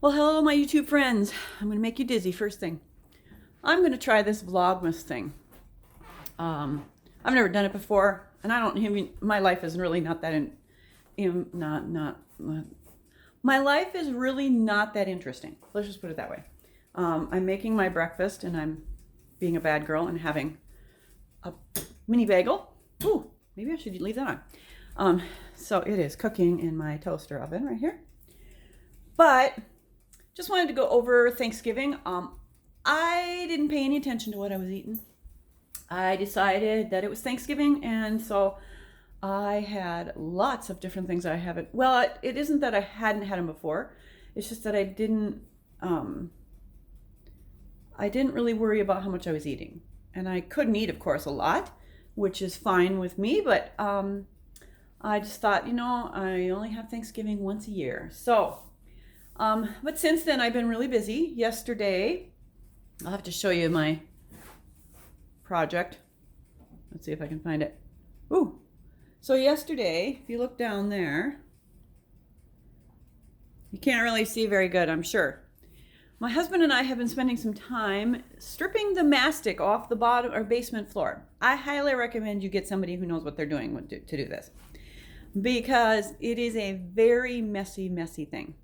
Well, hello, my YouTube friends. I'm going to make you dizzy first thing. I'm going to try this Vlogmas thing. I've never done it before, and I don't even, my life is really not that, my life is really not that interesting. Let's just put it that way. I'm making my breakfast, and I'm being a bad girl and having a mini bagel. Ooh, maybe I should leave that on. So it is cooking in my toaster oven right here. But just wanted to go over Thanksgiving. I didn't pay any attention to what I was eating. I decided that it was Thanksgiving, and so I had lots of different things I haven't. Well, it isn't that I hadn't had them before. It's just that I didn't really worry about how much I was eating, and I couldn't eat, of course, a lot, which is fine with me. But I just thought, I only have Thanksgiving once a year, so. But since then, I've been really busy. Yesterday, I'll have to show you my project. Let's see if I can find it. Ooh. So yesterday, if you look down there, you can't really see very good, I'm sure. My husband and I have been spending some time stripping the mastic off the bottom or basement floor. I highly recommend you get somebody who knows what they're doing to do this, because it is a very messy thing.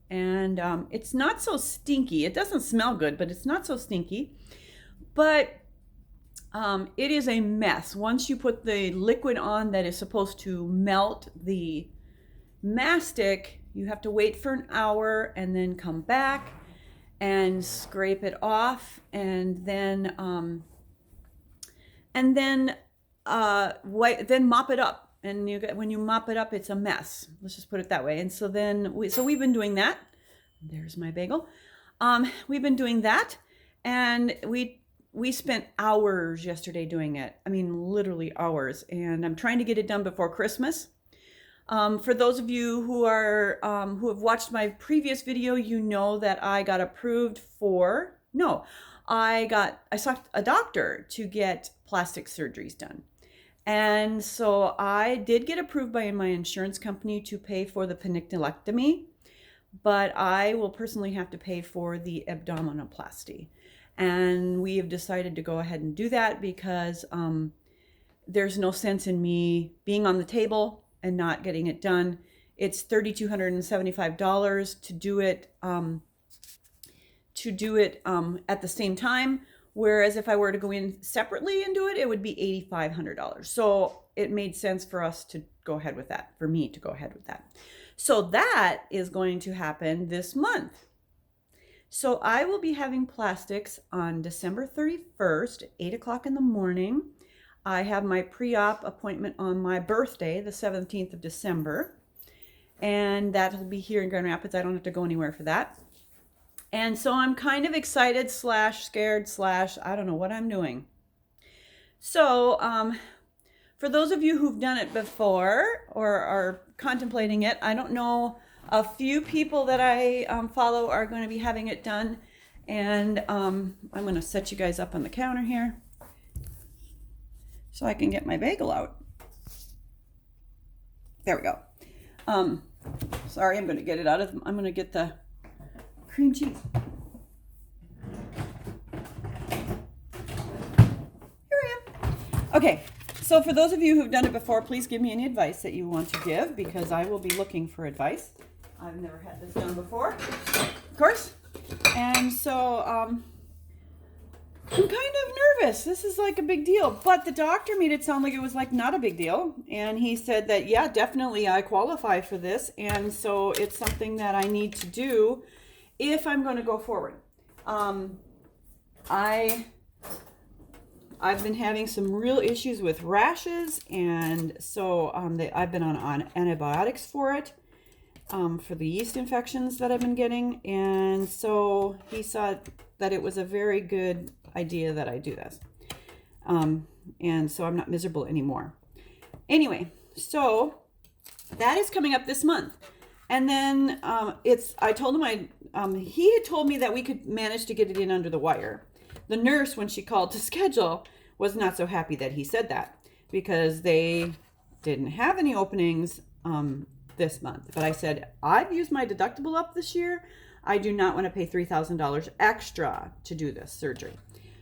And it's not so stinky. It doesn't smell good, but it's not so stinky. But it is a mess. Once you put the liquid on that is supposed to melt the mastic, you have to wait for an hour and then come back and scrape it off, and then mop it up. And when you mop it up, it's a mess. Let's just put it that way. And so we've been doing that. There's my bagel. We've been doing that, and we spent hours yesterday doing it. I mean, literally hours. And I'm trying to get it done before Christmas. For those of you who have watched my previous video, you know that I got approved for. No, I saw a doctor to get plastic surgeries done. And so I did get approved by my insurance company to pay for the penicillectomy, but I will personally have to pay for the abdominoplasty. And we have decided to go ahead and do that because there's no sense in me being on the table and not getting it done. It's $3,275 to do it at the same time. Whereas if I were to go in separately and do it, it would be $8,500. So it made sense for us to go ahead with that, for me to go ahead with that. So that is going to happen this month. So I will be having plastics on December 31st, 8 o'clock in the morning. I have my pre-op appointment on my birthday, the 17th of December. And that'll be here in Grand Rapids. I don't have to go anywhere for that. And so I'm kind of excited / scared / I don't know what I'm doing. So for those of you who've done it before or are contemplating it, I don't know, a few people that I follow are going to be having it done. And I'm going to set you guys up on the counter here so I can get my bagel out. There we go. Sorry, I'm going to get it I'm going to get the cream cheese. Here I am. Okay, so for those of you who've done it before, please give me any advice that you want to give, because I will be looking for advice. I've never had this done before, of course. And so I'm kind of nervous. This is like a big deal, but the doctor made it sound like it was like not a big deal. And he said that, yeah, definitely I qualify for this. And so it's something that I need to do if I'm going to go forward. I've been having some real issues with rashes, and so I've been on antibiotics for it, for the yeast infections that I've been getting. And so he saw that it was a very good idea that I do this. And so I'm not miserable anymore. Anyway, so that is coming up this month. And then I told him he had told me that we could manage to get it in under the wire. The nurse, when she called to schedule, was not so happy that he said that, because they didn't have any openings this month. But I said, I've used my deductible up this year. I do not want to pay $3,000 extra to do this surgery.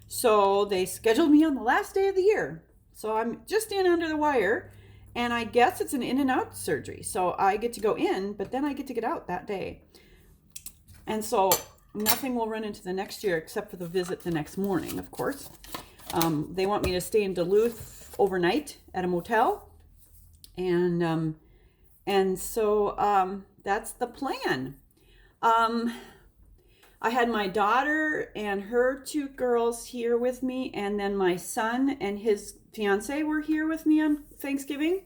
So they scheduled me on the last day of the year. So I'm just in under the wire, and I guess it's an in and out surgery. So I get to go in, but then I get to get out that day. And so nothing will run into the next year except for the visit the next morning, of course. They want me to stay in Duluth overnight at a motel. And so that's the plan. I had my daughter and her 2 girls here with me, and then my son and his fiance were here with me on Thanksgiving,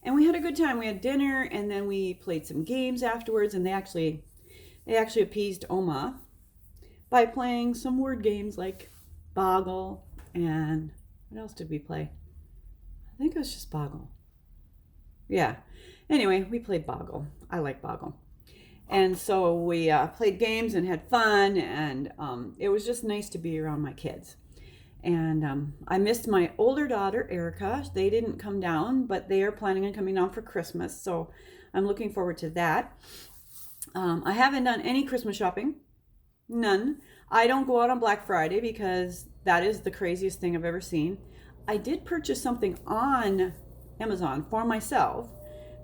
and we had a good time. We had dinner, and then we played some games afterwards, and they actually appeased Oma by playing some word games like Boggle, and what else did we play? I think it was just Boggle. Yeah. Anyway, we played Boggle. I like Boggle. And so we played games and had fun, and it was just nice to be around my kids. And I missed my older daughter, Erica. They didn't come down, but they are planning on coming down for Christmas, so I'm looking forward to that. I haven't done any Christmas shopping. None. I don't go out on Black Friday because that is the craziest thing I've ever seen. I did purchase something on Amazon for myself,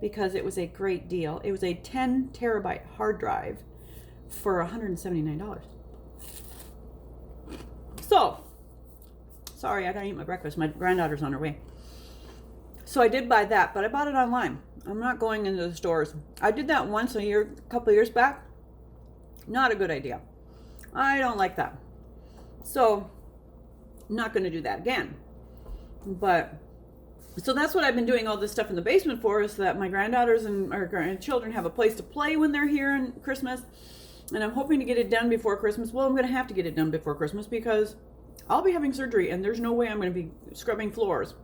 because it was a great deal. It was a 10 terabyte hard drive for $179. So, sorry, I gotta eat my breakfast. My granddaughter's on her way. So I did buy that, but I bought it online. I'm not going into the stores. I did that once a couple of years back. Not a good idea. I don't like that. So, I'm not gonna do that again. But so that's what I've been doing all this stuff in the basement for, is that my granddaughters and our grandchildren have a place to play when they're here in Christmas. And I'm hoping to get it done before Christmas. Well, I'm going to have to get it done before Christmas because I'll be having surgery, and there's no way I'm going to be scrubbing floors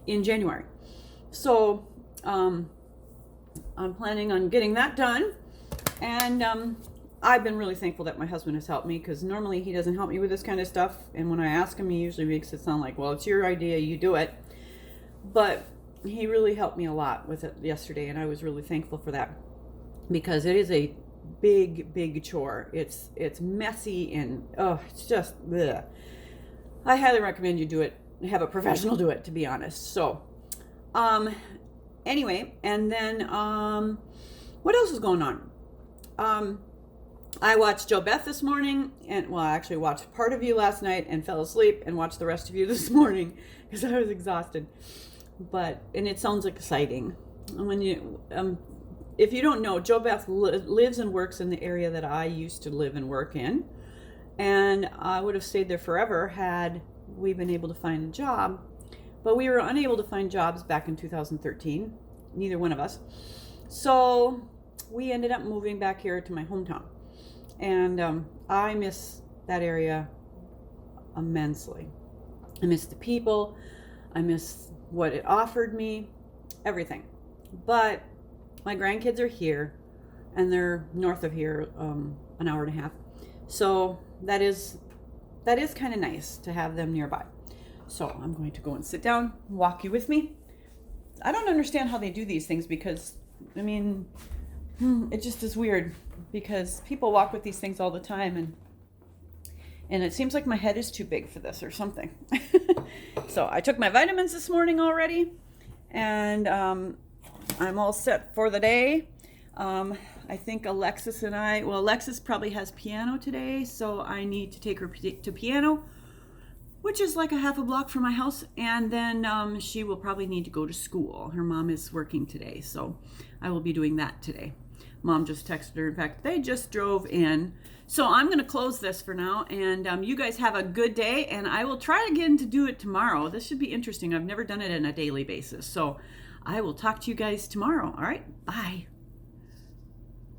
in January. So I'm planning on getting that done. And I've been really thankful that my husband has helped me, because normally he doesn't help me with this kind of stuff. And when I ask him, he usually makes it sound like, well, it's your idea, you do it. But he really helped me a lot with it yesterday, and I was really thankful for that, because it is a big chore. It's messy, and it's just bleh. I highly recommend you do it, have a professional do it, to be honest. So anyway, and then what else is going on? I watched Joe Beth this morning, and well, I actually watched part of you last night and fell asleep, and watched the rest of you this morning because I was exhausted. And it sounds exciting. And when you, if you don't know, Joe Beth lives and works in the area that I used to live and work in, and I would have stayed there forever had we been able to find a job. But we were unable to find jobs back in 2013, neither one of us. So we ended up moving back here to my hometown. And I miss that area immensely. I miss the people. I miss what it offered me, everything. But my grandkids are here, and they're north of here, an hour and a half. So that is kind of nice to have them nearby. So I'm going to go and sit down, walk you with me. I don't understand how they do these things, because, I mean, it just is weird, because people walk with these things all the time, and it seems like my head is too big for this or something. So I took my vitamins this morning already, and I'm all set for the day. I think Alexis probably has piano today, so I need to take her to piano, which is like a half a block from my house, and then she will probably need to go to school. Her mom is working today, so I will be doing that today. Mom just texted her. In fact, they just drove in. So I'm going to close this for now, and you guys have a good day, and I will try again to do it tomorrow. This should be interesting. I've never done it on a daily basis, so I will talk to you guys tomorrow. All right, bye.